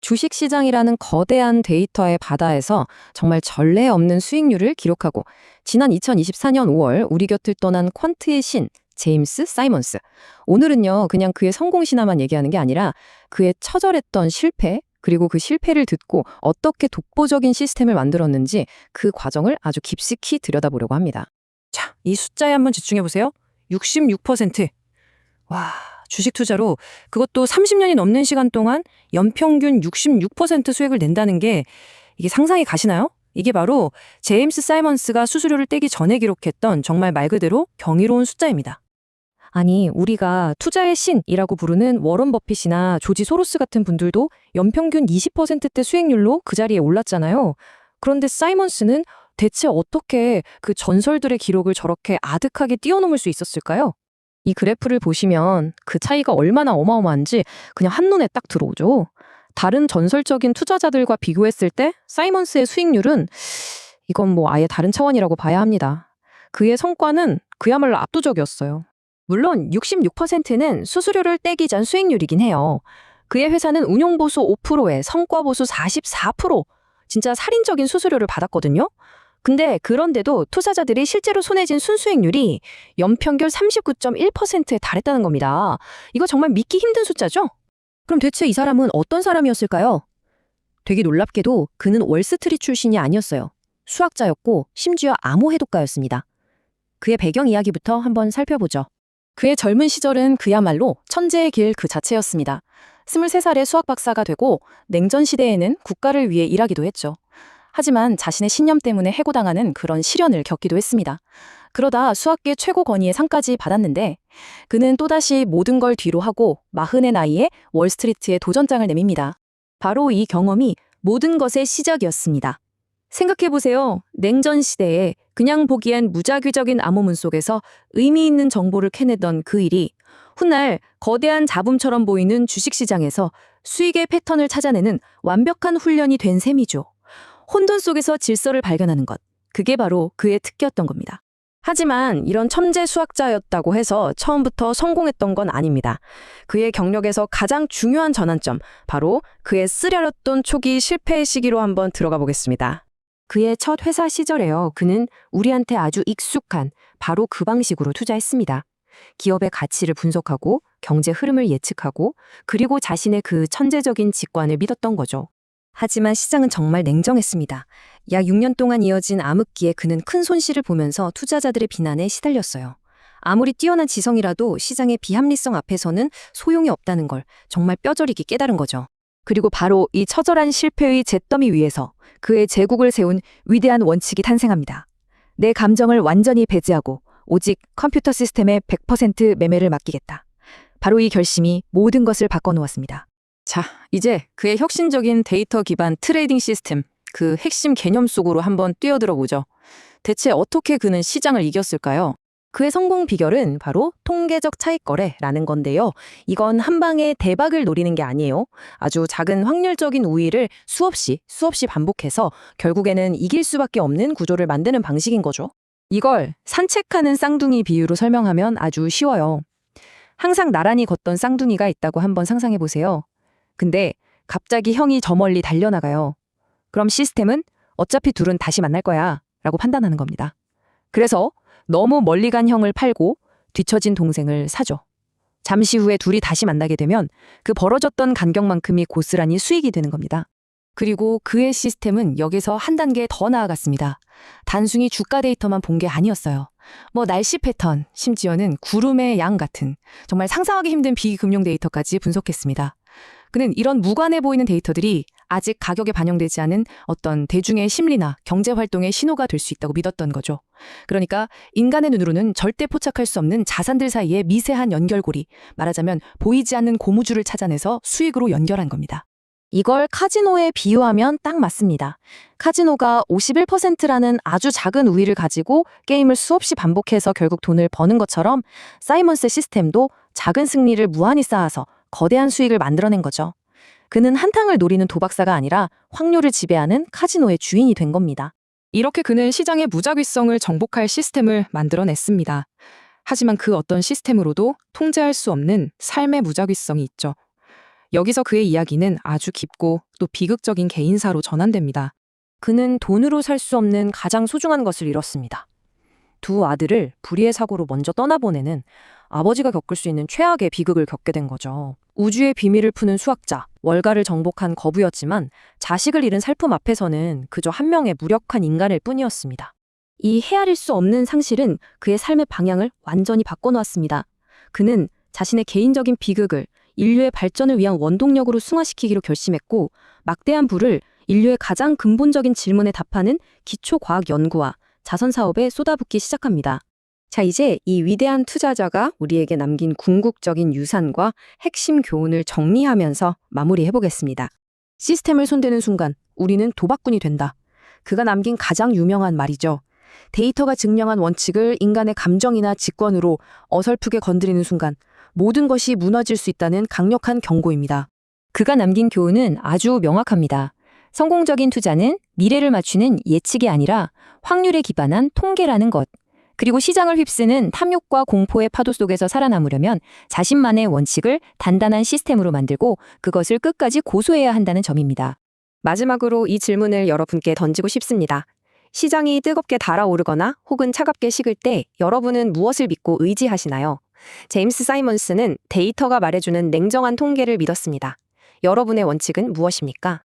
주식시장이라는 거대한 데이터의 바다에서 정말 전례 없는 수익률을 기록하고 지난 2024년 5월 우리 곁을 떠난 퀀트의 신 제임스 사이먼스. 오늘은요, 그냥 그의 성공 신화만 얘기하는 게 아니라 그의 처절했던 실패, 그리고 그 실패를 듣고 어떻게 독보적인 시스템을 만들었는지 그 과정을 아주 깊숙이 들여다보려고 합니다. 자, 이 숫자에 한번 집중해보세요. 66%. 와, 주식 투자로 그것도 30년이 넘는 시간 동안 연평균 66% 수익을 낸다는 게 이게 상상이 가시나요? 이게 바로 제임스 사이먼스가 수수료를 떼기 전에 기록했던 정말 말 그대로 경이로운 숫자입니다. 아니, 우리가 투자의 신이라고 부르는 워런 버핏이나 조지 소로스 같은 분들도 연평균 20%대 수익률로 그 자리에 올랐잖아요. 그런데 사이먼스는 대체 어떻게 그 전설들의 기록을 저렇게 아득하게 뛰어넘을 수 있었을까요? 이 그래프를 보시면 그 차이가 얼마나 어마어마한지 그냥 한눈에 딱 들어오죠. 다른 전설적인 투자자들과 비교했을 때 사이먼스의 수익률은 이건 뭐 아예 다른 차원이라고 봐야 합니다. 그의 성과는 그야말로 압도적이었어요. 물론 66%는 수수료를 떼기 전 수익률이긴 해요. 그의 회사는 운용보수 5%에 성과보수 44%, 진짜 살인적인 수수료를 받았거든요. 근데 그런데도 투자자들이 실제로 손해진 순수익률이 연평균 39.1%에 달했다는 겁니다. 이거 정말 믿기 힘든 숫자죠? 그럼 대체 이 사람은 어떤 사람이었을까요? 되게 놀랍게도 그는 월스트리트 출신이 아니었어요. 수학자였고 심지어 암호 해독가였습니다. 그의 배경 이야기부터 한번 살펴보죠. 그의 젊은 시절은 그야말로 천재의 길 그 자체였습니다. 23살에 수학 박사가 되고 냉전 시대에는 국가를 위해 일하기도 했죠. 하지만 자신의 신념 때문에 해고당하는 그런 시련을 겪기도 했습니다. 그러다 수학계 최고 권위의 상까지 받았는데 그는 또다시 모든 걸 뒤로 하고 40의 나이에 월스트리트에 도전장을 내밉니다. 바로 이 경험이 모든 것의 시작이었습니다. 생각해보세요. 냉전 시대에 그냥 보기엔 무작위적인 암호문 속에서 의미 있는 정보를 캐내던 그 일이 훗날 거대한 잡음처럼 보이는 주식시장에서 수익의 패턴을 찾아내는 완벽한 훈련이 된 셈이죠. 혼돈 속에서 질서를 발견하는 것, 그게 바로 그의 특기였던 겁니다. 하지만 이런 천재 수학자였다고 해서 처음부터 성공했던 건 아닙니다. 그의 경력에서 가장 중요한 전환점, 바로 그의 쓰려렸던 초기 실패의 시기로 한번 들어가 보겠습니다. 그의 첫 회사 시절에요. 그는 우리한테 아주 익숙한 바로 그 방식으로 투자했습니다. 기업의 가치를 분석하고 경제 흐름을 예측하고 그리고 자신의 그 천재적인 직관을 믿었던 거죠. 하지만 시장은 정말 냉정했습니다. 약 6년 동안 이어진 암흑기에 그는 큰 손실을 보면서 투자자들의 비난에 시달렸어요. 아무리 뛰어난 지성이라도 시장의 비합리성 앞에서는 소용이 없다는 걸 정말 뼈저리게 깨달은 거죠. 그리고 바로 이 처절한 실패의 잿더미 위에서 그의 제국을 세운 위대한 원칙이 탄생합니다. 내 감정을 완전히 배제하고 오직 컴퓨터 시스템에 100% 매매를 맡기겠다. 바로 이 결심이 모든 것을 바꿔놓았습니다. 자, 이제 그의 혁신적인 데이터 기반 트레이딩 시스템, 그 핵심 개념 속으로 한번 뛰어들어 보죠. 대체 어떻게 그는 시장을 이겼을까요? 그의 성공 비결은 바로 통계적 차익거래라는 건데요. 이건 한 방에 대박을 노리는 게 아니에요. 아주 작은 확률적인 우위를 수없이 반복해서 결국에는 이길 수밖에 없는 구조를 만드는 방식인 거죠. 이걸 산책하는 쌍둥이 비유로 설명하면 아주 쉬워요. 항상 나란히 걷던 쌍둥이가 있다고 한번 상상해 보세요. 근데 갑자기 형이 저 멀리 달려나가요. 그럼 시스템은 어차피 둘은 다시 만날 거야 라고 판단하는 겁니다. 그래서 너무 멀리 간 형을 팔고 뒤처진 동생을 사죠. 잠시 후에 둘이 다시 만나게 되면 그 벌어졌던 간격만큼이 고스란히 수익이 되는 겁니다. 그리고 그의 시스템은 여기서 한 단계 더 나아갔습니다. 단순히 주가 데이터만 본 게 아니었어요. 뭐 날씨 패턴, 심지어는 구름의 양 같은 정말 상상하기 힘든 비금융 데이터까지 분석했습니다. 그는 이런 무관해 보이는 데이터들이 아직 가격에 반영되지 않은 어떤 대중의 심리나 경제활동의 신호가 될 수 있다고 믿었던 거죠. 그러니까 인간의 눈으로는 절대 포착할 수 없는 자산들 사이의 미세한 연결고리, 말하자면 보이지 않는 고무줄을 찾아내서 수익으로 연결한 겁니다. 이걸 카지노에 비유하면 딱 맞습니다. 카지노가 51%라는 아주 작은 우위를 가지고 게임을 수없이 반복해서 결국 돈을 버는 것처럼 사이먼스의 시스템도 작은 승리를 무한히 쌓아서 거대한 수익을 만들어낸 거죠. 그는 한탕을 노리는 도박사가 아니라 확률을 지배하는 카지노의 주인이 된 겁니다. 이렇게 그는 시장의 무작위성을 정복할 시스템을 만들어냈습니다. 하지만 그 어떤 시스템으로도 통제할 수 없는 삶의 무작위성이 있죠. 여기서 그의 이야기는 아주 깊고 또 비극적인 개인사로 전환됩니다. 그는 돈으로 살 수 없는 가장 소중한 것을 잃었습니다. 두 아들을 불의의 사고로 먼저 떠나보내는 아버지가 겪을 수 있는 최악의 비극을 겪게 된 거죠. 우주의 비밀을 푸는 수학자, 월가를 정복한 거부였지만 자식을 잃은 살품 앞에서는 그저 한 명의 무력한 인간일 뿐이었습니다. 이 헤아릴 수 없는 상실은 그의 삶의 방향을 완전히 바꿔놓았습니다. 그는 자신의 개인적인 비극을 인류의 발전을 위한 원동력으로 승화시키기로 결심했고, 막대한 부를 인류의 가장 근본적인 질문에 답하는 기초과학 연구와 자선 사업에 쏟아붓기 시작합니다. 자, 이제 이 위대한 투자자가 우리에게 남긴 궁극적인 유산과 핵심 교훈을 정리하면서 마무리해보겠습니다. 시스템을 손대는 순간 우리는 도박꾼이 된다. 그가 남긴 가장 유명한 말이죠. 데이터가 증명한 원칙을 인간의 감정이나 직관으로 어설프게 건드리는 순간 모든 것이 무너질 수 있다는 강력한 경고입니다. 그가 남긴 교훈은 아주 명확합니다. 성공적인 투자는 미래를 맞추는 예측이 아니라 확률에 기반한 통계라는 것. 그리고 시장을 휩쓰는 탐욕과 공포의 파도 속에서 살아남으려면 자신만의 원칙을 단단한 시스템으로 만들고 그것을 끝까지 고수해야 한다는 점입니다. 마지막으로 이 질문을 여러분께 던지고 싶습니다. 시장이 뜨겁게 달아오르거나 혹은 차갑게 식을 때 여러분은 무엇을 믿고 의지하시나요? 제임스 사이먼스는 데이터가 말해주는 냉정한 통계를 믿었습니다. 여러분의 원칙은 무엇입니까?